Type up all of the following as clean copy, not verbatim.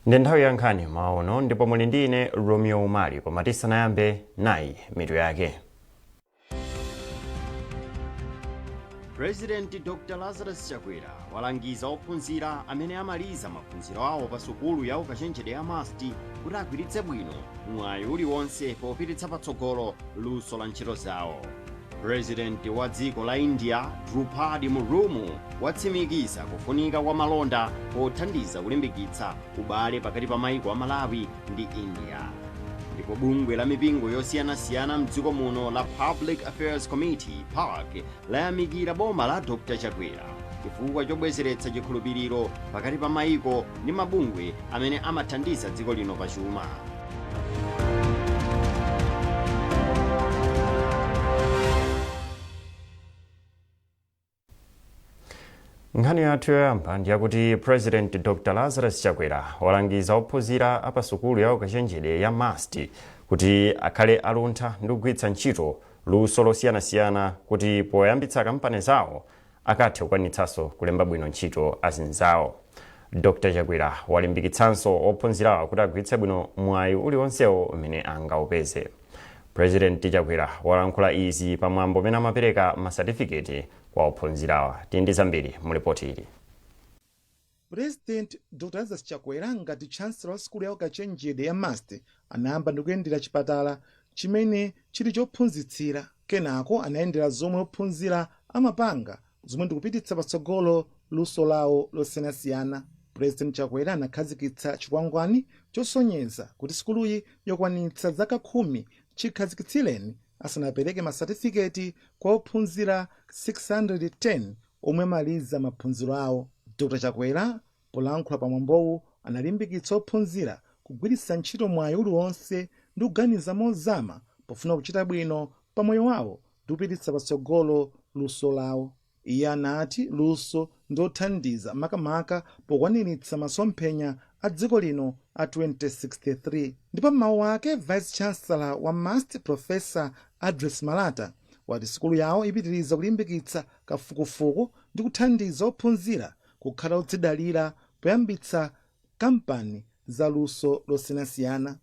Ndi nthawi ya nkhani maono ndipo muli ndi ine Romeo Umali koma tisanayambe nayi mitu yake. President Dr. Lazarus Chakwera walangiza ophunzira amene amaliza maphunziro awo pa sukulu ya ukachenjede ya MAST kuti agwiritse bwino mwayi uliwonse popititsa patsogolo luso la ntchito zawo. President wa dziko la India Draupadi Murmu watsimikiza kufunika kwa malonda pothandiza kulimbikitsa ubale pakati pa mayiko a Malawi ndi India. Ndipo bungwe la mipingo yosiyanasiyana mdziko muno la Public Affairs Committee PAC layamikira boma la Dr. Chakwera chifukwa chobwezeretsa chikhulupiriro pakati pa mayiko ndi mabungwe amene amathandiza dziko lino pachuma. Nkhani yathu yoyamba ndi yakuti President Dr. Lazarus Chakwera walangiza ophunzira apa sukulu ya ukachenjede ya MAST kuti akhale aluntha ndi kugwiritsa ntchito luso losiyanasiyana kuti poyambitsa kampani zawo akathe kukwanitsanso kulemba bwino ntchito azinzawo. Dr. Chakwera walimbikitsanso ophunzirawa kuti agwiritse bwino mwayi uliwonsewo umene angaupeze. President Chakwera walankhula izi pamwambo umene amapereka masatifiketi kwa ophunzirawa. Tindi zambiri mu ripoti ili. President Dr. Lazarus Chakwera ngati Chancellor wa sukulu ya ukachenjede ya MAST anayamba ndi kuyendera chipatala chimene chili chophunzitsira. Kenako anayendera zomwe ophunzira amapanga zomwe ndikupititsa patsogolo luso lawo losiyanasiyana. President Chakwera anakhazikitsa chikwangwani chosonyeza kuti sukuluyi yokwanitsa zaka 10 chikhazikitsileni asanapereke masatifiketi kwa ophunzira 610 omwe amaliza maphunziro awo. Dr. Chakwera polankhula pamwambowu analimbikitsa ophunzira kugwiritsa ntchito mwayi uliwonse ndi kuganiza mozama pofuna kuchita bwino pa moyo wawo ndi kupititsa patsogolo luso lawo. Iye anati luso ndothandiza makamaka pokwaniritsa masomphenya a dziko lino a 2063. Ndipo m'mawu ake Vice Chancellor wa MAST Professor Adres Malata wati sukulu yawo ipitiriza kulimbikitsa kafukufuku ndi kuthandiza ophunzira kukhala odzidalira poyambitsa kampani za luso losiyanasiyana.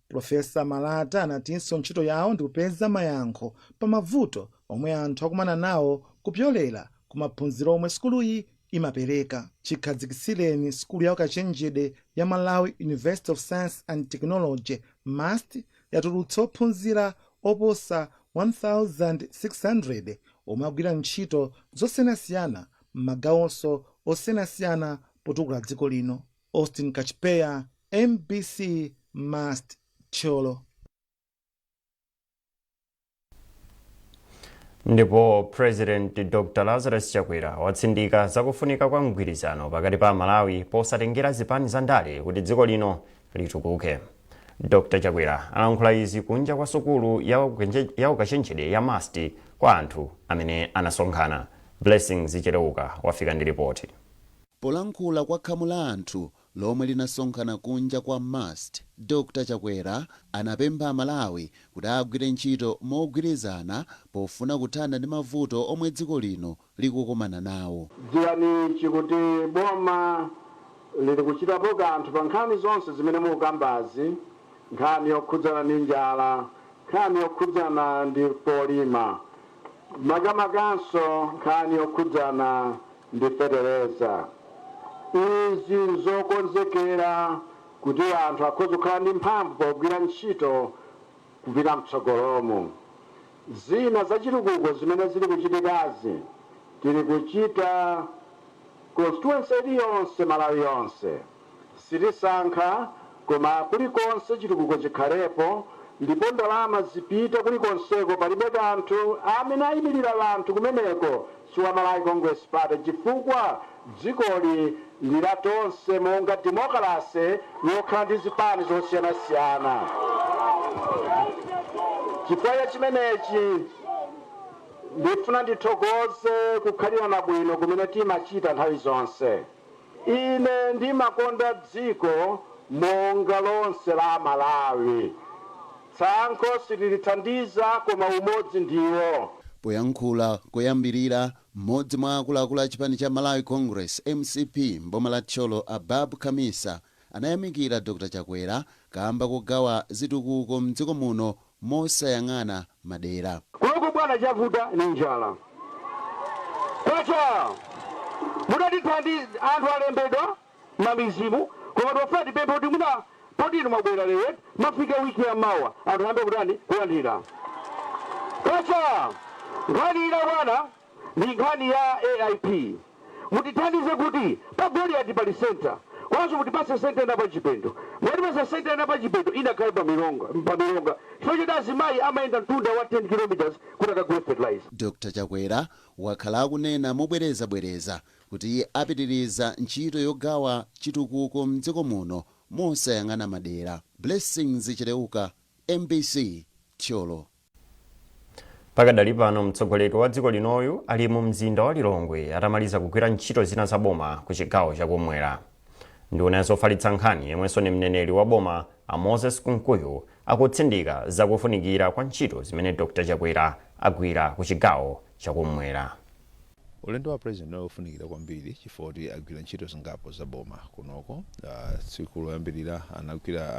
Professor Malata anatinso ntchito yawo ndi kupeza mayankho pa mavuto omwe anthu akumana nawo kupyolera ku maphunziro omwe sukuluyi imapereka. Chikhazikitsileni sukulu ya ukachenjede ya Malawi University of Science and Technology MAST yatulutsa ophunzira oposa 1600 omwe agwira ntchito zosiyanasiyana m'magawonso osiyanasiyana potukula dziko lino. Austin Kachipeya, MBC MAST Cholo. Ndipo President Dr. Lazarus Chakwera watsindika zakufunika kwa mgwirizano pakati pa Malawi posatengera zipani za ndale kuti dziko lino litukuke. Dr. Chakwera alankhula izi kunja kwa sukulu ya ukachenjede ya MAST kwa anthu amene anasonkhana. Blessings Zichereuka wafika ndi ripoti. Polankhula kwa khamu la anthu lomwe linasonkhana kunja kwa MAST, Dr. Chakwera anapempha Malawi kuti agwire ntchito mogwirizana pofuna kuthana ndi mavuto omwe dziko lino likukumana nawo. Dziwani chikuti boma lili kuchitapo kanthu pa nkhani zonse zimene mukukambazi, nkhani yokhudzana ndi njala, nkhani yokhudzana ndi polima, makamakanso nkhani yokhudzana ndi fetereza. Izi zokonzekera kuti anthu akhoza kukhala ndi mphamvu pogwira ntchito kupita mtsogolomo. Zina zachitukuko zimene zili kuchitikazi tili kuchita constituency iliyonse Malawi yonse. Sitisankha koma kulikonse chitukuko chikhalepo ndipo ndalama zipita kulikonseko palibe kanthu amene ayimirira anthu kumeneko siwa Malawi Congress Party chifukwa dzikoli liratonse monga demokrasi yokhala ndi zipani zosiyanasiyana. Chifukwa chimenechi ndifuna ndithokoze kukhalirana bwino kumene timachita nthawi zonse. Ine ndimakonda dziko monga lonse la Malawi. Tsankho silithandiza koma umodzi ndiwo. Poyankhula koyambirira mmodzi mwa akuluakulu a chipani cha Malawi Congress MCP mboma la Tcholo Ababu Kamisa anayamikira Dr. Chakwera kamba kugawa zitukuko mdziko muno mosayang'ana madera. Kuliko bwana chavuta ni njala. Kwacha mudatitandi anthu alembedwa mamizimu koma tofati pempho kuti muna potino mabwera lero mafika wiki ya mawa anthu ambe kutani kulandira. Kwacha nkhani ila bwana ndi nkhani ya AIP. Mutithandize kuti pa Goliath pali center. Kwanso mutipase center na pa Chipendo. Mwatipasa center na pa Chipendo inakhale pa milonga. Chifukwa choti mayi amayenda mtunda wa 10 km kuti akagule fertilizer. Dr. Chakwera wakhala akunena mobwerezabwereza kuti iye apitiriza ntchito yogawa chitukuko mdziko muno mosayang'ana madera. Blessings Chileuka, MBC Tcholo. Pakadali pano mtsogoleri wa dziko linoyu ali mu mzinda wa Lilongwe atamaliza kugwira ntchito zina za boma ku chigawo chakumwera. Nduna yofalitsa nkhani yemwenso ni mneneri wa boma a Moses Kunkuyu akutsindika zakufunikira kwa ntchito zimene Dr. Chakwera agwira ku chigawo chakumwera. Ulendo wa president ufunikira kwambiri chifukwa agwira ntchito zingapo za boma kunoko. Tsiku loyambirira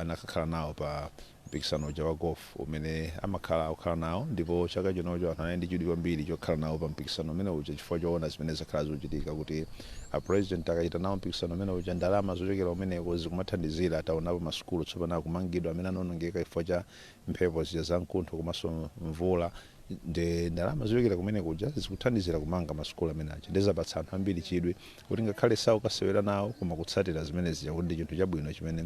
anakakhala nawo pa mpikisano wa golf umene amakhala nawo, ndipo chaka chinocho anthu ndi chidwi kwambiri chokhala nawo pa mpikisano umene uja chifukwa choona zimene zakhala zochitika kuti a president akachita nawo mpikisano umene uja ndalama zochokera umeneko zikumathandizira ataonapo masukulu tsopano akumangidwa amene anonongeka chifukwa cha mphepo zija za mkuntho komanso mvula. Ndi ndalama zochokera kumene kuja zikuthandizira kumanga masukulu amene aja ndezapatsa anthu ambiri chidwi kuti ngakhale saukasewera nawo koma kutsatira zimene zija kuti ndi chinthu chabwino chimene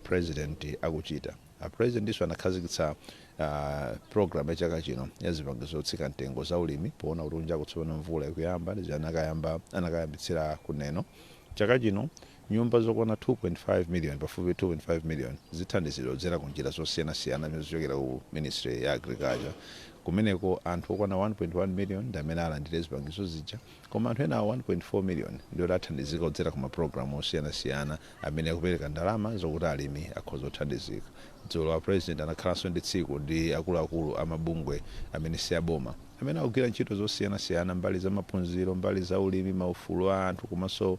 president akuchita. President iso anakhazikitsa program ya chaka chino ya zipangizo zotsika mtengo za ulimi poona kuti kunja kutsopano mvula ikuyamba ndi anakayambitsira kuneno. Chaka chino nyumba zokwana 2.5 million pafupi 2.5 million zithandiziro kudzera kunjira zosiyanasiyana zimene zichokera ku Ministry ya Agriculture. Kumeneko anthu okwana 1.1 million ndi amene alandire zipangizo zija, koma anthu ena 1.4 million ndiwo athandizika kudzera ku maprogramu osiyanasiyana amene akupereka ndalama zokuti alimi akhoza kuthandizika. Dzulo wa president anakhalanso ndi tsiku ndi akuluakulu amabungwe amene si aboma amene akugwira ntchito zosiyanasiyana mbali za maphunziro, mbali za ulimi, maufulu a anthu komanso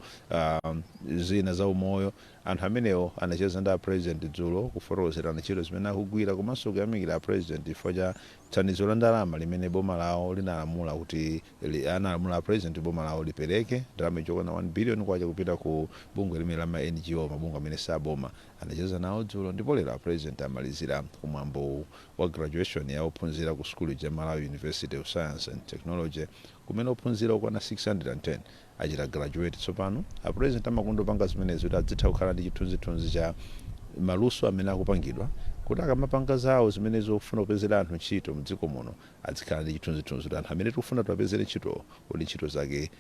zina za umoyo. Anthu amenewo anacheza ndi president dzulo kufotokozera ntchito zimene akugwira komanso kuyamikira president chifukwa cha thandizo la ndalama limene boma lawo linalamula kuti analamula president boma lawo lipereke ndalama ichokwana 1 billion kwacha kupita ku bungwe limene la NGO mabungwe amene saboma. Anacheza nawo dzulo ndipo lero president amalizira kumwambo wa graduation ya ophunzira ku skulu ya Malawi University of Science and Technology kumene ophunzira okwana 610 achita graduate. Tsopano a president amakundopanga zimenezo kuti adzitha kukhala ndi chithunzithunzi cha maluso amene akupangidwa kuti akamapanga zawo zimene zofuna kupezera anthu ntchito mdziko muno adzikhala ndi chithunzithunzi kuti anthu amene tikufuna tiwapezere ntchito kuti ntchito zake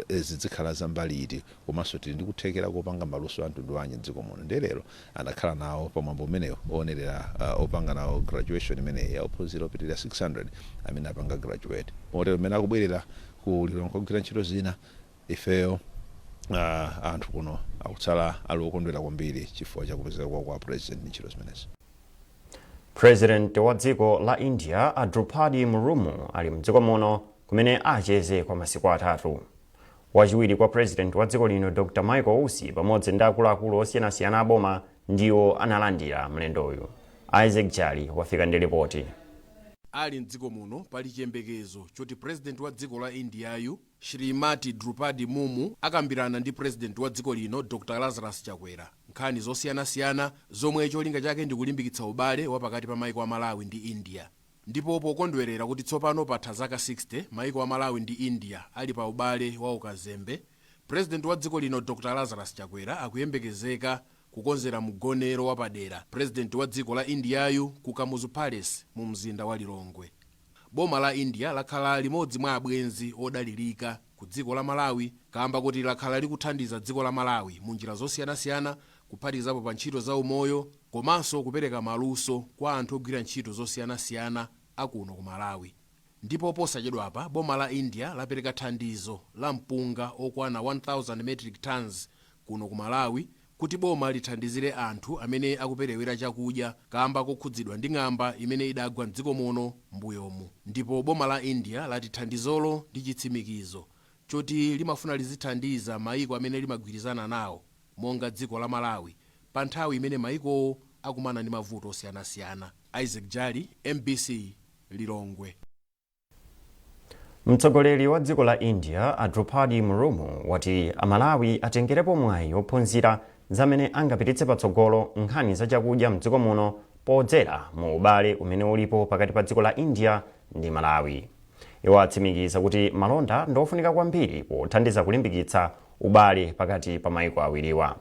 zizikhala zambali iti komanso tili ndi kuthekera kopanga maluso a mtundu wanji mdziko muno. Ndelero anakhala nawo pamwambo umenewo oonera opanga nawo graduation imene ya ophunzira opitirira 600 amene apanga graduate. Motero amene akubwerera ku Lilongwe kugwira ntchito zina ifeyo anthu kuno akutsala ali okondwera kwambiri chifukwa chakupezeka kwa president ntchito zimenezi. President wa dziko la India Draupadi Murmu ali mdziko muno kumene acheze kwa masiku atatu. Wachiwiri kwa president wa dziko lino Dr. Michael Usi pamodzi ndi akuluakulu osiyanasiyana aboma ndiwo analandira mlendoyu. Isaac Jali wafika ndi ripoti. Ali mdziko muno pali chiyembekezo choti president wa dziko la Indiayu Shrimati Draupadi Murmu akambirana ndi president wa dziko lino Dr. Lazarus Chakwera nkhani zosiyanasiyana zomwe cholinga chake ndi kulimbikitsa ubale wapakati pa maiko a Malawi ndi India. Ndipo pokondwerera kuti tsopano patha zaka 60 maiko a Malawi ndi India ali pa ubale wa ukazembe, president wa dziko lino Dr. Lazarus Chakwera akuyembekezeka kukonzera mgonero wapadera president wa dziko la Indiayu ku Kamuzu Palace mu mzinda wa Lilongwe. Boma la India lakhala limodzi mwa abwenzi odalirika ku dziko la Malawi kamba kuti lakhala likuthandiza dziko la Malawi mu njira zosiyanasiyana kuphatikizapo pa ntchito za umoyo komanso kupereka maluso kwa anthu ogwira ntchito zosiyanasiyana akuno ku Malawi. Ndipo posachedwapa boma la India lapereka thandizo la mpunga okwana 1000 metric tons kuno ku Malawi kuti boma lithandizire anthu amene akuperewera chakudya kamba kokhudzidwa ndi ng'amba imene idagwa mdziko muno mbuyomu. Ndipo boma la India lati thandizolo ndi chitsimikizo choti limafuna lizithandiza maiko amene limagwirizana nawo monga dziko la Malawi pa nthawi imene maiko akumana ndi mavuto osiyanasiyana. Isaac Jali, MBC, Lilongwe. Mtsogoleri wa dziko la India Drupadi Murmu wati Amalawi atengerepo mwayi ophunzira zamene angapititse patsogolo nkhani za chakudya mdziko muno podzera mu ubale umene ulipo pakati pa dziko la India ndi Malawi. Iwo atsimikiza kuti malonda ndofunika kwambiri pothandiza kulimbikitsa ubale pakati pa maiko awiriwa.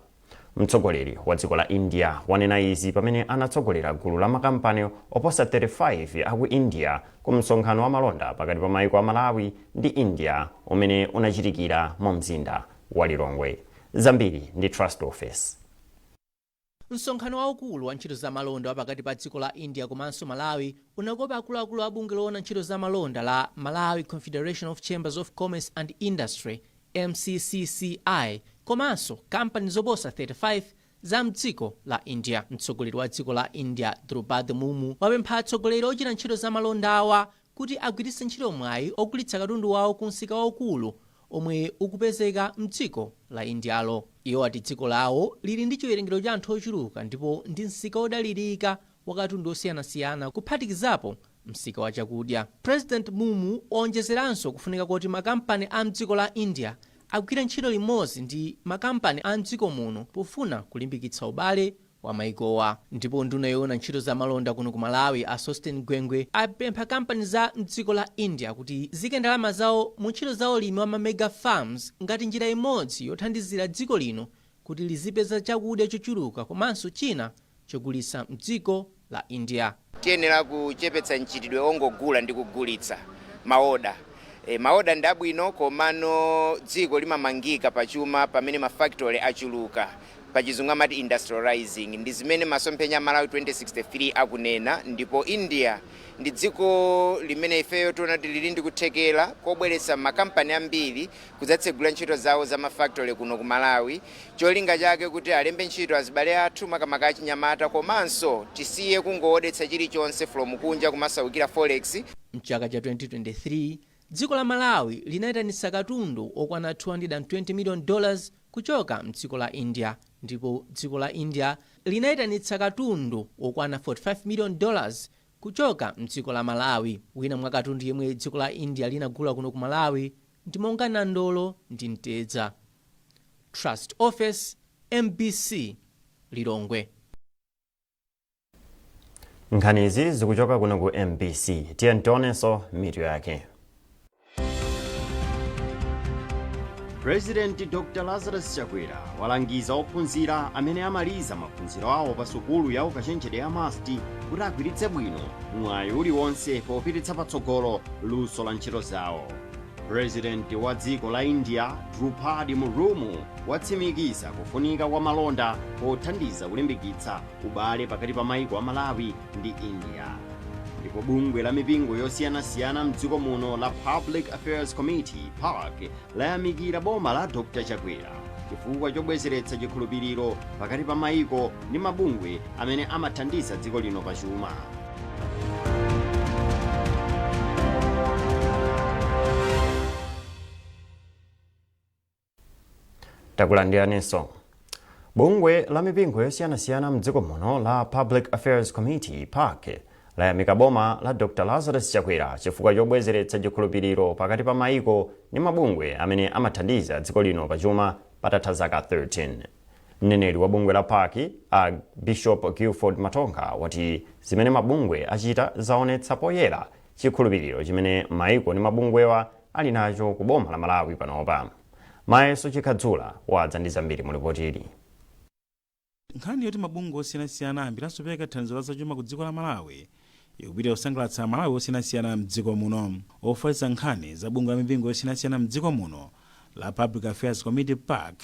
Mtsogoleri wa dziko la India wanena izi pamene anatsogolera gulu la makampani oposa 35 aku India ku msonkhano wa malonda pakati pa maiko a Malawi ndi India umene unachitikira mu mzinda wa Lilongwe. Zambiri ndi Trust Office. Msonkhano waukulu wa ntchito za malonda wa pakati pa dziko la India komanso Malawi unakopa akuluakulu a bungwe loona ntchito za malonda la Malawi Confederation of Chambers of Commerce and Industry MCCCI komanso kampani zoposa 35 za mdziko la India. Mtsogoleri wa dziko la India Drupadi Murmu wapempha atsogoleri ochita ntchito za malonda awa kuti agwiritse ntchito mwayi ogulitsa katundu wawo ku msika waukulu omwe ukupezeka mdziko la Indialo. Iwo ati dziko lawo lili ndi chiwerengero cha anthu ochuluka ndipo ndi msika odalirika wa katundu osiyanasiyana kuphatikizapo msika wa chakudya. President Murmu waonjezeranso kufunika kuti makampani a mdziko la India agwira ntchito limodzi ndi makampani a mdziko muno pofuna kulimbikitsa ubale wa maikowa. Ndipo nduna yoona ntchito za malonda kuno ku Malawi a Sosten Gwengwe apempha kampani za mdziko la India kuti zike ndalama zawo mu ntchito za ulimi wa mega farms ngati njira imodzi yothandizira dziko lino kuti lizipeza chakudya chochuluka komanso china chogulitsa mdziko la India. Tiyenera kuchepetsa ntchitidwe ongogula ndi kugulitsa maoda. Maoda ndi abwino komano dziko limamangika pachuma pamene mafactory achuluka. Pachizungu amati industrializing ndi zimene masomphenya Malawi 2063 akunena, ndipo India ndi dziko limene ifeyo tiona lili ndi kuthekera kobweretsa makampani ambiri kudzatsegula ntchito zawo za mafactory kuno ku Malawi. Cholinga chake kuti alembe ntchito azibale athu makamaka achinyamata komanso tisiye kungoodetsa chilichonse from kunja kumasaukira forex. Mchaka cha 2023 dziko la Malawi linayitanitsa katundu okwana $220 million kuchoka mdziko la India, ndipo dziko la India linayitanitsa katundu okwana $45 million kuchoka mdziko la Malawi. Wina mwa katundu yemwe dziko la India linagula kuno ku Malawi ndi monga nandolo ndi mtedza. Trust Office, MBC, Lilongwe. Nkhani izi zikuchoka kuno ku MBC. Tiye ntionenso mitu yake. President Dr. Lazarus Chakwera walangiza ophunzira amene amaliza maphunziro awo pa sukulu ya ukachenjede ya MAST kuti agwiritse bwino mwayi uliwonse popititsa patsogolo luso la ntchito zawo. President wa dziko la India Drupadi Murmu watsimikiza kufunika kwa malonda pothandiza kulimbikitsa ubale pakati pa maiko a Malawi ndi India. Ndipo bungwe la mipingo yosiyanasiyana mdziko muno la Public Affairs Committee PAC layamikira boma la Dr. Chakwera chifukwa chobwezeretsa chikhulupiriro pakati pa maiko ndi mabungwe amene amathandiza dziko lino pachuma. Takulandiranso. Bungwe la mipingo yosiyanasiyana mdziko muno la Public Affairs Committee PAC layamika boma la Dr. Lazarus Chakwera chifukwa chobwezeretsa chikhulupiriro pakati pa maiko ndi mabungwe amene amathandiza dziko lino pachuma patatha zaka 13. Mneneri wa bungwe la PAC a Bishop Guilford Matonga wati zimene mabungwe achita zaonetsa poyera chikhulupiriro chimene maiko ndi mabungwewa ali nacho ku boma la Malawi panopa. Mayeso Chikhadzula wadza ndi zambiri mu ripoti ili. Nkhani yoti mabungwe osiyanasiyana ambiranso pereka thandizo la zachuma ku dziko la Malawi ikupita kusangalatsa Malawi osiyanasiyana mdziko muno. Ofalitsa nkhani za bungwe la mipingo yosiyanasiyana mdziko muno la Public Affairs Committee PAC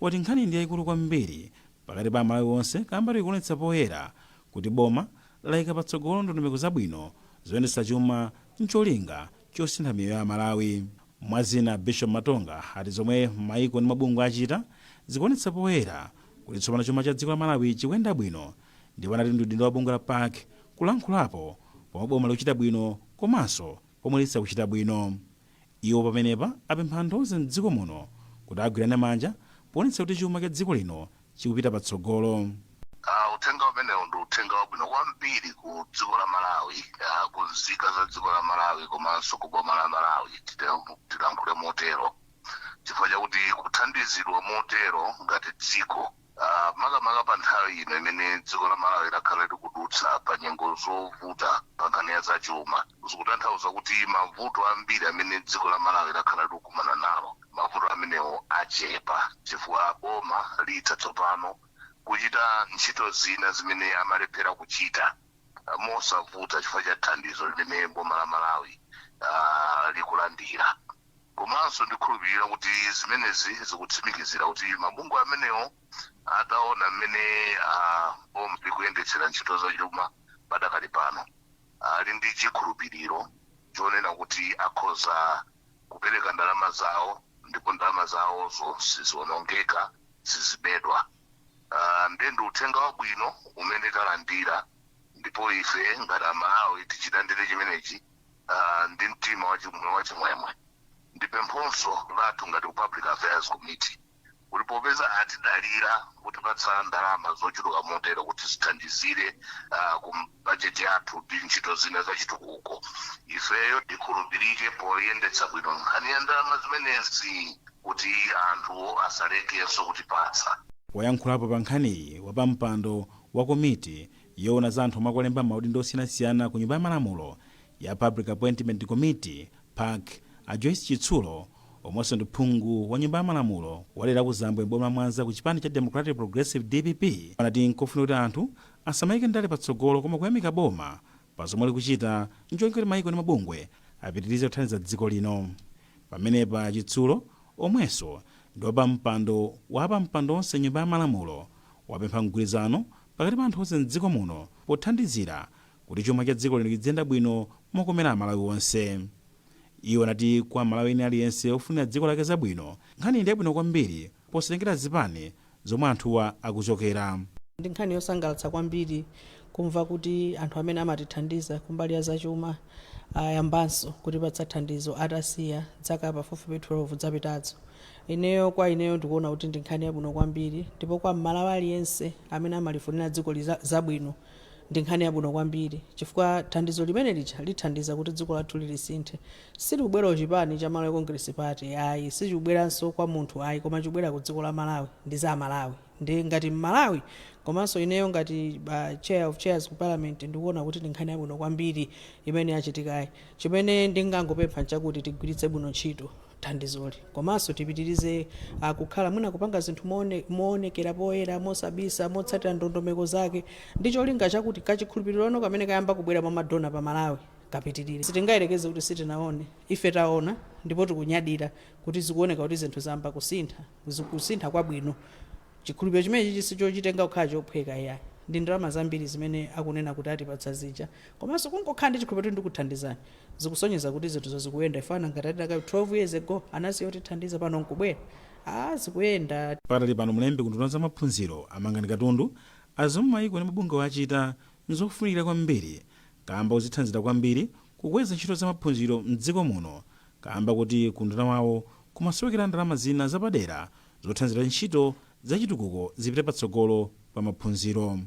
wati nkhani ndi yayikulu kwambiri pakati pa Malawi onse kamba ikuonetsa poyera kuti boma layika patsogolo ndondomeko zabwino zoyendetsa chuma ncholinga chosintha miyoyo ya Malawi. Mwazina Bishop Matonga ati zomwe maiko ndi mabungwe achita zikuonetsa poyera kuti tsopano chuma cha dziko la Malawi chikuyenda bwino, ndipo anati ndi udindo wa bungwe la PAC kulankhulapo pomwe boma likuchita bwino komanso pomwe litsa kuchita bwino. Iwo pamenepa apempha anthu onse mdziko muno kuti agwirane manja poonetsa kuti chuma cha dziko lino chikupita patsogolo. Uthenga umenewu ndi uthenga wabwino kwambiri ku dziko la Malawi, ku nzika za dziko la Malawi komanso ku boma la Malawi tilankhule motero chifukwa chakuti kuthandizidwa motero ngati dziko makamaka pa nthawi ino imene dziko la Malawi lakhala likudutsa pa nyengo zovuta pa nkhani ya zachuma, zikutanthauza kuti mavuto ambiri amene dziko la Malawi lakhala likukumana nawo mavuto amenewo achepa chifukwa boma litha tsopano kuchita ntchito zina zimene amalephera kuchita mosavuta chifukwa cha thandizo limene boma la Malawi likulandira. Komanso ndikhulupirira kuti zimenezi zikutsimikizira kuti mabungwe amenewo ataona mmene boma likuyendetsera ntchito zachuma padakali pano ali ndi chikhulupiriro chonena kuti akhoza kupereka ndalama zawo ndipo ndalama zawo sizionongeka sizibedwa. Ndi uthenga wabwino umene talandira ndipo ife ngati Amalawi tichilandire chimenechi ndi mtima wachimwemwe. Ndi pemphonso lathu ngati Public Affairs Committee kuti popeza atidalira kutipatsa ndalama zochuluka motero kuti zithandizire ku bajeti yathu ndi ntchito zina zachitukuko, ifeyo tikhulupirike poyendetsa bwino nkhani ya ndalama zimenezi kuti anthu asalekenso kutipatsa. Wayankhulapo pa nkhaniyi wapampando wa komiti yoona za anthu omakolemba maudindo osiyanasiyana ku nyumba ya malamulo ya Public Appointment Committee PAC a Joyce Chitsulo, omwenso ndi phungu wa nyumba ya malamulo walera ku Zambwe mboma Mwanza ku chipani cha Democratic Progressive DPP, anati nkofuna kuti anthu asamayike ndale patsogolo koma kuyamika boma pa zomwe likuchita ncholinga kuti mayiko ndi mabungwe apitirize kuthandiza dziko lino. Pamenepa Chitsulo omwenso ndi wapampando onse nyumba ya malamulo wapempha mgwirizano pakati pa anthu onse mdziko muno pothandizira kuti chuma cha dziko lino chiziyenda bwino mokomera Amalawi onse. Iwo anati kwa Malawi ine aliyense ofunira dziko lake zabwino, nkhani ndi yabwino kwambiri posatengera zipani zomwe anthuwa akuchokera. Ndi nkhani yosangalatsa kwambiri kumva kuti anthu amene amatithandiza kumbali ya zachuma ayambanso kutipatsa thandizo atasiya zaka pafupifupi 12 zapitazo. Kwa ineyo ndikuona kuti ndi nkhani yabwino kwambiri, ndipo kwa Malawi aliyense amene amalifunira dziko zabwino ndi nkhani yabwino kwambiri chifukwa thandizo limene lithandiza kuti dziko lathu lilisinthe. Silikubwera uchipani cha Malawi Congress Party ayi, sichikubweranso kwa munthu ayi, koma chikubwera ku dziko la Malawi ndi za Malawi. Ndi ngati Malawi komanso ineyo ngati chair of chairs ku parliament ndikuona kuti ndi nkhani yabwino kwambiri imene yachitikayi. Chimene ndingangopempha nchakuti tigwiritse bwino ntchito thandizoli komanso tipitirize kukhala mwina kupanga zinthu moonekera poyera mosabisa motsatira ndondomeko zake ndi cholinga chakuti kachikhulupiriro kamene kayamba kubwera mwa madona pa Malawi kapitirire. Sitingayerekeze kuti sitinaone, ife taona ndipo tikunyadira kuti zikuoneka kuti zinthu zamba kusintha kwabwino. Chikhulupiriro chimenechi sichochitenga kukhala chophweka iyayi. Ndi ndalama zambiri zimene akunena kuti atipatsa zija komanso kungokhala ndi chikhulupiriro ndi kuthandizani zikusonyeza kuti zinthu zikuyenda. Ifana ngati ataka 12 years ago anasiya kutithandiza pano nkubwera zikuyenda. Patali pano mlembi kunduna za maphunziro Amangani Katundu azomwe mayiko ndi mabungwe achita nzofunikira kwambiri kamba kuzithandiza kwambiri kukweza ntchito za maphunziro mdziko muno, kamba kuti kunduna wawo kumasowekera ndalama zina zapadera zothandiza ntchito zachitukuko zipite patsogolo pa maphunziro.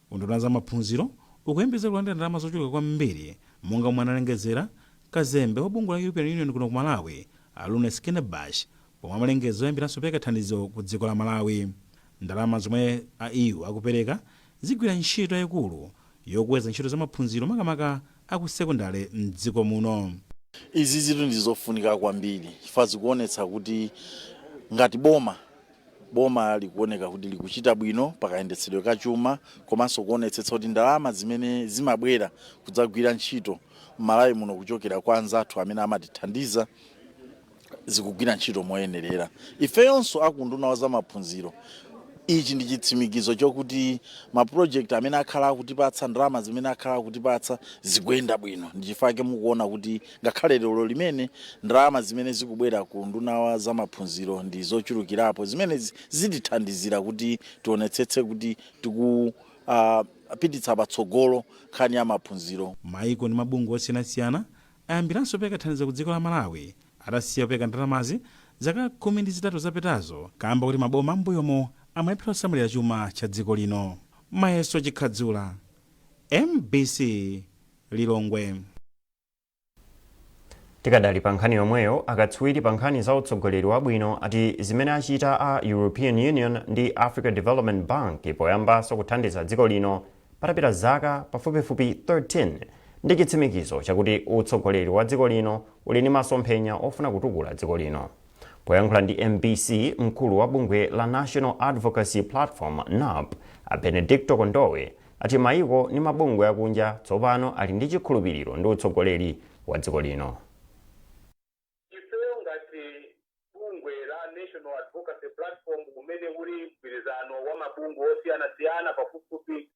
Kunduna za maphunziro ukuyembekeza kulandira ndalama zochuluka kwambiri monga mwana alengezera kazembe wa bungwe la European Union kuno ku Malawi Alune Skenebash, pomwe amalengezo oyambiranso kupereka thandizo ku dziko la Malawi. Ndalama zomwe EU akupereka zigwira ntchito yayikulu yokweza ntchito za maphunziro makamaka aku sekondale mdziko muno. Izi zinthu ndizofunika kwambiri chifukwa zikuonetsa kuti ngati boma likuoneka kuti likuchita bwino pakayendetsedwe kachuma komanso kuonetsetsa kuti ndalama zimene zimabwera kudzagwira ntchito Malawi muno kuchokera kwa anzathu amene amatithandiza zikugwira ntchito moyenerera. Ifeyonso akunduna za maphunziro ichi ndi chitsimikizo chokuti maproject amene akhala akutipatsa ndalama zimene akhala akutipatsa zikuyenda bwino. Ndichifukwa mukuona kuti ngakhale lero limene ndalama zimene zikubwera ku nduna za maphunziro ndi zochulukirapo zimene zitithandizira kuti tionetsetse kuti tikupititsa patsogolo nkhani ya maphunziro. Mayiko ndi mabungwe osiyanasiyana ayambiranso kupereka thandizo ku dziko la Malawi atasiya kupereka ndalamazi zaka 13 zapitazo kamba kuti maboma m'mbuyomo amayephera kusamalira chuma cha dziko lino. Mayeso Chikhadzula, MBC Lilongwe. Tikadali pa nkhani yomweyo, akatswiri pa nkhani za utsogoleri wabwino ati zimene achita a European Union ndi Africa Development Bank poyambanso kuthandiza dziko lino patapita zaka pafupifupi 13 ndi chitsimikizo chakuti utsogoleri wa dziko lino uli ndi masomphenya ofuna kutukula dziko lino. Poyankhula ndi MBC, mkulu wa bungwe la National Advocacy Platform NAP a Benedicto Kondowe ati maiko ndi mabungwe akunja tsopano ali ndi chikhulupiriro ndi utsogoleri wa dziko lino. National Advocacy Platform umene uli mgwirizano wa mabungwe osiyanasiyana pafupifupi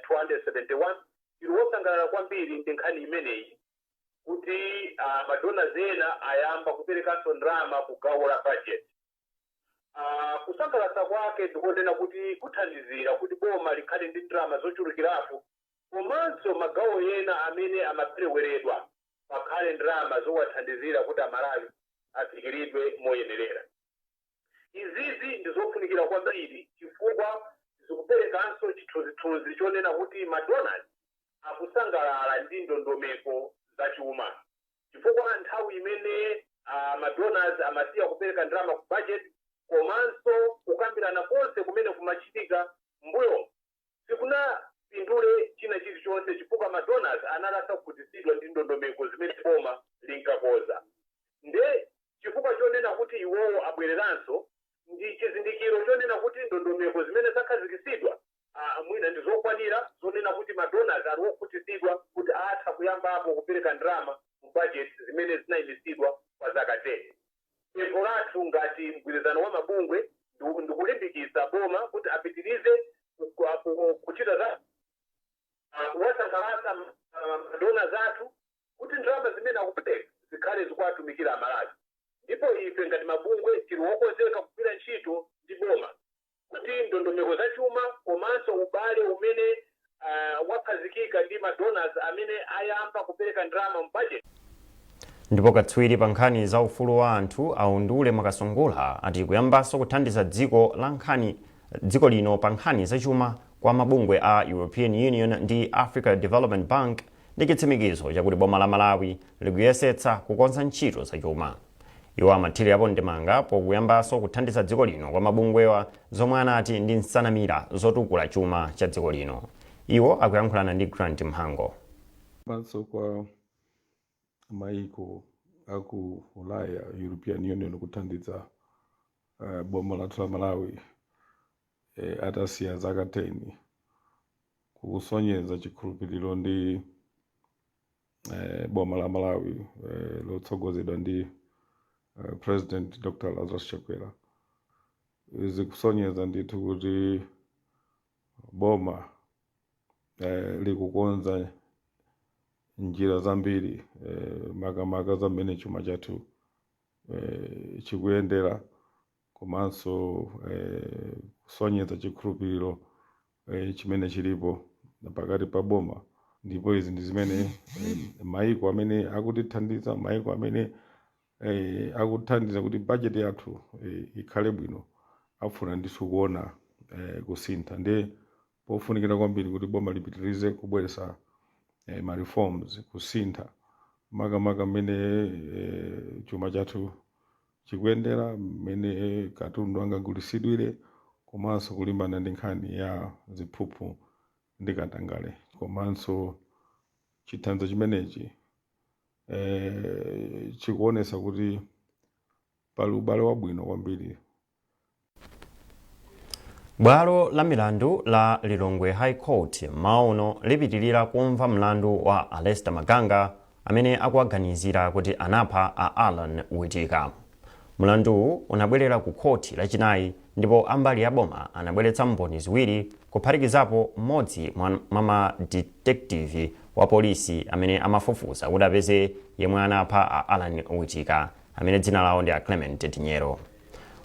271 ili wosangalala kwambiri ndi nkhani imeneyi kuti madonors ena ayamba kuperekanso ndalama ku gawo la budget. Kusangalatsa kwake ndikonena kuti kuthandizira kuti boma likhale ndi ndalama zochulukirapo komanso magawo ena amene amapereweredwa pakhale ndalama zowathandizira kuti amalawi afikiridwe moyenerera. Izizi ndizofunikira kwambiri chifukwa zikuperekanso chithunzithunzi chonena kuti madonors akusangalala ndi ndondomeko zachuma chifukwa nthawi imene madonors amasiya kupereka ndalama ku budget komanso kukambirana konse kumene kumachitika mbuyo sikunapindule china chilichonse chifukwa madonors analasa kukhutitsidwa ndi ndondomeko zimene boma linkakoza. Nde chifukwa chonena kuti iwowo abwereranso ndi chizindikiro chonena kuti ndondomeko zimene zakhazikitsidwa mwina ndi zokwanira zonena kuti madonors ali wokhutitsidwa kuti atha kuyambapo kupereka ndalama mu budget zimene zinayimitsidwa kwa zaka 10. Pempho lathu ngati mgwirizano wa mabungwe ndikulimbikitsa boma kuti apitirize kuchita za kuwasangalatsa madonors athu kuti ndalama zimene akupereka zikhale zikuwatumikira amalawi. Ndipo ife ngati mabungwe tili wokonzeka kugwira ntchito ndi boma kuti ndondomeko zachuma komanso ubale umene wakhazikika ndi madonors amene ayamba kupereka ndalama mu budget. Ndipo katswiri pa nkhani za ufulu wa anthu Aundule Makasungula ati kuyambanso kuthandiza dziko lino pa nkhani zachuma kwa mabungwe a European Union ndi Africa Development Bank ndi chitsimikizo chakuti boma la Malawi likuyesetsa kukonza ntchito zachuma. Iwo amathirirapo ndemanga pokuyambanso kuthandiza dziko lino kwa mabungwewa zomwe anati ndi nsanamira zotukula chuma cha dziko lino. Iwo akuyankhulana ndi Grant Mhango. Banso kwa maiko aku Ulaya, European Union kuthandiza boma lathu la Malawi atasiya zaka 10 kusonyeza chikhulupiriro ndi boma la Malawi lotsogozedwa ndi President Dr. Lazarus Chakwera. Zikusonyeza ndithu kuti boma likukonza njira zambiri makamaka zamene chuma chathu chikuyendera komanso kusonyeza chikhulupiriro chimene chilipo pakati pa boma. Ndipo izi ndi zimene maiko amene akutithandiza, maiko amene akuthandiza kuti budget yathu ikhale bwino afuna ndithu kuona kusintha. Ndi pofunikira kwambiri kuti boma lipitirize kubweresa ma reforms kusintha makamaka mmene chuma chathu chikuyendera, mmene katundu angagulitsidwire komanso kulimbana ndi nkhani ya ziphuphu ndi katangale. Komanso chithandizo chimenechi chikuonesa kuti pali ubale wabwino kwambiri. Bwalo la milandu la Lilongwe High Court maono lipitirira kumva mlandu wa Alester Maganga amene akuwaganizira kuti anapha a Alan Whittaker. Mlandu unabwerera ku khoti lachinayi ndipo ambali ya boma anabweretsa mboni ziwiri kuphatikizapo mmodzi mwa detective wa polisi amene amafufuza kuti apeze yemwe anapha a Alan Whittaker amene dzina lawo ndi a Clement Tinyero.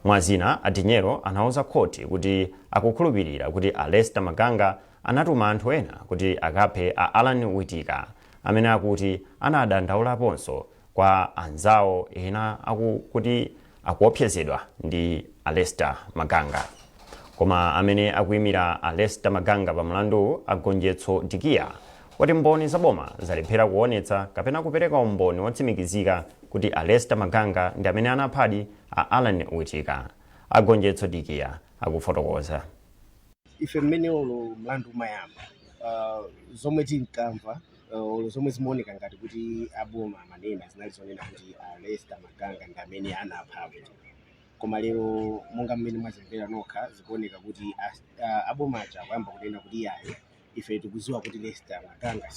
Mwazina Tinyero anauza khoti kuti akukhulupirira kuti Alester Maganga anatuma anthu ena kuti akaphe a Alan Whittaker amene akuti anadandaulaponso kwa anzawo ena kuti akuopsezedwa ndi Alester Maganga. koma amene akuyimira a Lester Maganga pa mlandu agonjetso dikiya kuti mboni zaboma zalephera kuonetsa kapena kupereka umboni wotsimikizika kuti a Lester Maganga ndi amene anaphadi a Alan Witika. Agonjetso dikiya akufotokoza. Ife mmene ulo mlandu umayamba zomwe tinkamva zomwe zimaoneka ngati kuti aboma amanena zinali zonena kuti a Lester Maganga ndi amene anapha Witika. Koma lero monga mmene mwazimvera nokha zikuoneka kuti aboma aja akuyamba kunena kuti yayi ife tikuziwa kuti Lester Maganga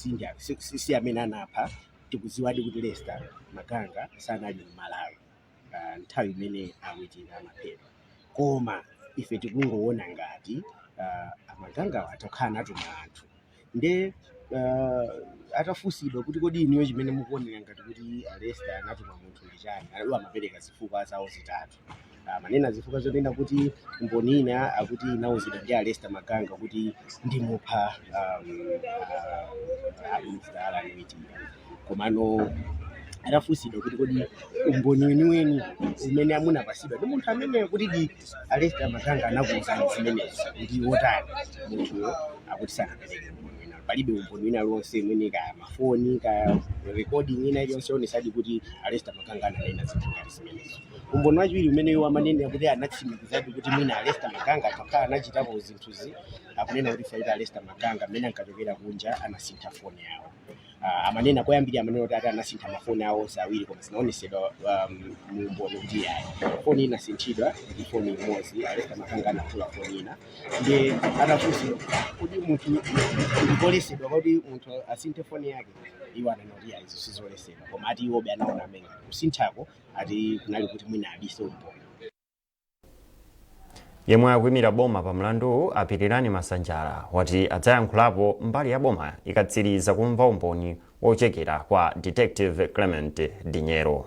si amene anapha, tikuziwadi kuti Lester Maganga sanali m'Malawi nthawi imene Witika amaphedwa. Koma ife tikungoona ngati Maganga atakhala natuma anthu nde atafusidwa kuti kodi iniyo chimene mukuonera ngati kuti Lester anatuma munthu ndi chani, iwo amapereka zifukwa zawo zitatu. Manena zifukwa zonena kuti mboni ina akuti inauzidwa ndi a Lester Maganga kuti ndimupha Mr. Alan Witika. Komano atafusidwa kuti kodi umboni weniweni umene amunapasidwa ndi munthu amene kuti di a Lester Maganga anakuwuzani zimenezo ndi wotani munthuyo akuti sanapereke umboni wina. Palibe umboni wina lonse mwene kaya mafoni kaya recording ina iliyonse yonesadi kuti a Lester Maganga ananena zinthu ngati zimenezo. Umboni wachiwiri umene amanena kuti anatsimikizadi kuti mwina a Lester Maganga akakhala anachitapo zinthuzi akunena kuti faita a Lester Maganga amene ankachokera kunja anasintha foni yawo. Amanena koyambira amanena kuti ati anasintha mafoni awo onse awiri koma zinaonesedwa mu umboni kuti yayi foni inasinthidwa ndi foni imodzi, a Lester Maganga anaphula foni ina. Ndi atafusidwa kuti munthu ndikolesedwa kuti munthu asinthe foni yake, iwo ananena kuti yayi izo sizolesedwa, koma ati iwobe anaona amene kusinthako ati kunali kuti mwina abise umboni. Yemwe akuyimira boma pa mlandu Apitirani Masanjala wati adzayankhulapo mbali ya boma ikatsiriza kumva umboni wochekera kwa Detective Clement Dinyero.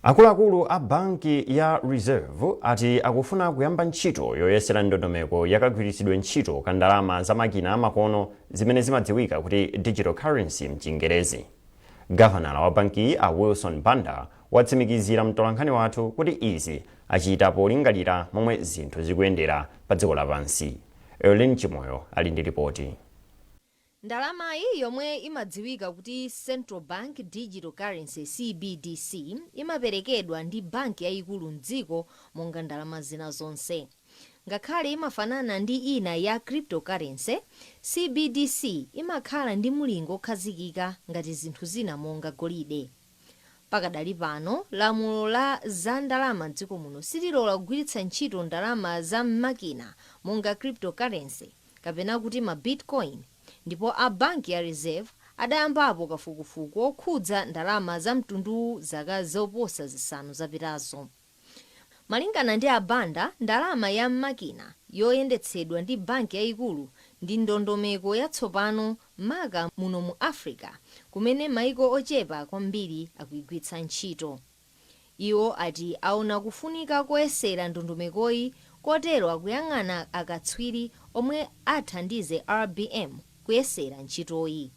Akuluakulu a banki ya Reserve ati akufuna kuyamba ntchito yoyesera ndondomeko yakagwiritsidwe ntchito ka ndalama za makina amakono zimene zimadziwika kuti digital currency mchingerezi. Gavanala wa banki a Wilson Banda watsimikizira mtolankhani wathu kuti izi achita polingalira momwe zinthu zikuyendera pa dziko lapansi. Erlin Chimoyo ali ndi ripoti. Ndalamayi yomwe imadziwika kuti Central Bank Digital Currency CBDC imaperekedwa ndi banki yayikulu mdziko monga ndalama zina zonse. Ngakhale imafanana ndi ina ya cryptocurrency, CBDC imakhala ndi mulingo okhazikika ngati zinthu zina monga golide. Pakadali pano, lamulo la za ndalama dziko muno sililola kugwiritsa ntchito ndalama za makina monga cryptocurrency kapena kuti ma bitcoin, ndipo a banki ya Reserve adayambapo kafukufuku okhudza ndalama za mtundu zaka zoposa zisanu zapitazo. Malingana ndi Abanda, ndalama ya makina yoyendetsedwa ndi banki yayikulu ndi ndondomeko yatsopano maka muno mu Africa kumene maiko ochepa kwambiri akuyigwiritsa ntchito. Iwo ati aona kufunika koyesera ndondomekoyi kotero akuyang'ana akatswiri omwe athandize RBM kuyesera ntchitoyi.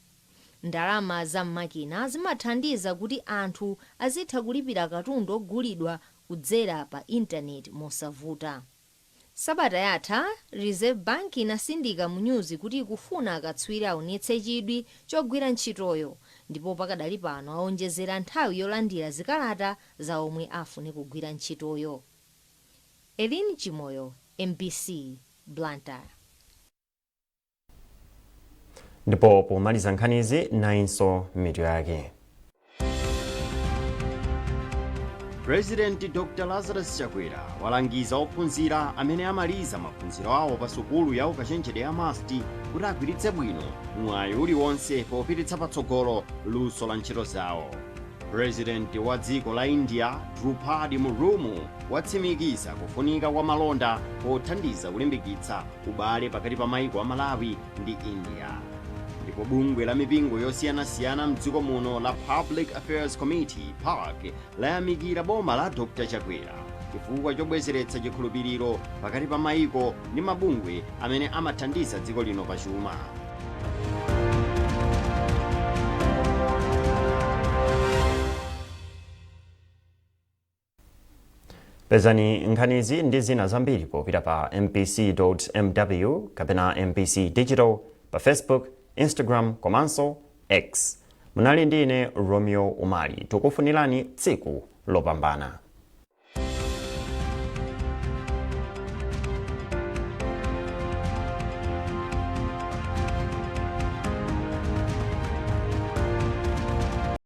Ndalama za makina zimathandiza kuti anthu azitha kulipira katundu ogulidwa kudzera pa intaneti mosavuta. Sabata yatha, Reserve Bank inasindika mu news kuti ikufuna akatswiri aonetse chidwi chogwira ntchitoyo, ndipo pakadali pano aonjezera nthawi yolandira zikalata za omwe afune kugwira ntchitoyo. Elini Chimoyo, MBC, Blantyre. Ndipo pomaliza nkhanizi nainso mitu yake. President Dr. Lazarus Chakwera walangiza ophunzira amene amaliza maphunziro awo pa sukulu ya ukachenjede ya MAST kuti agwiritse bwino mwayi uliwonse popititsa patsogolo luso la ntchito zawo. President wa dziko la India Drupadi Murmu watsimikiza kufunika kwa malonda pothandiza kulimbikitsa ubale pakati pa maiko a Malawi ndi India. Ndipo bungwe la mipingo yosiyanasiyana mdziko muno la Public Affairs Committee PAC layamikira boma la Dr. Chakwera chifukwa chobwezeretsa chikhulupiriro pakati pa maiko ndi mabungwe amene amathandiza dziko lino pachuma. pezani nkhanizi ndi zina zambiri popita pa mpc.mw kapena mpc digital pa Facebook, Instagram komanso X. Munali ndi ine Romeo Umali, tukufunirani tsiku lopambana.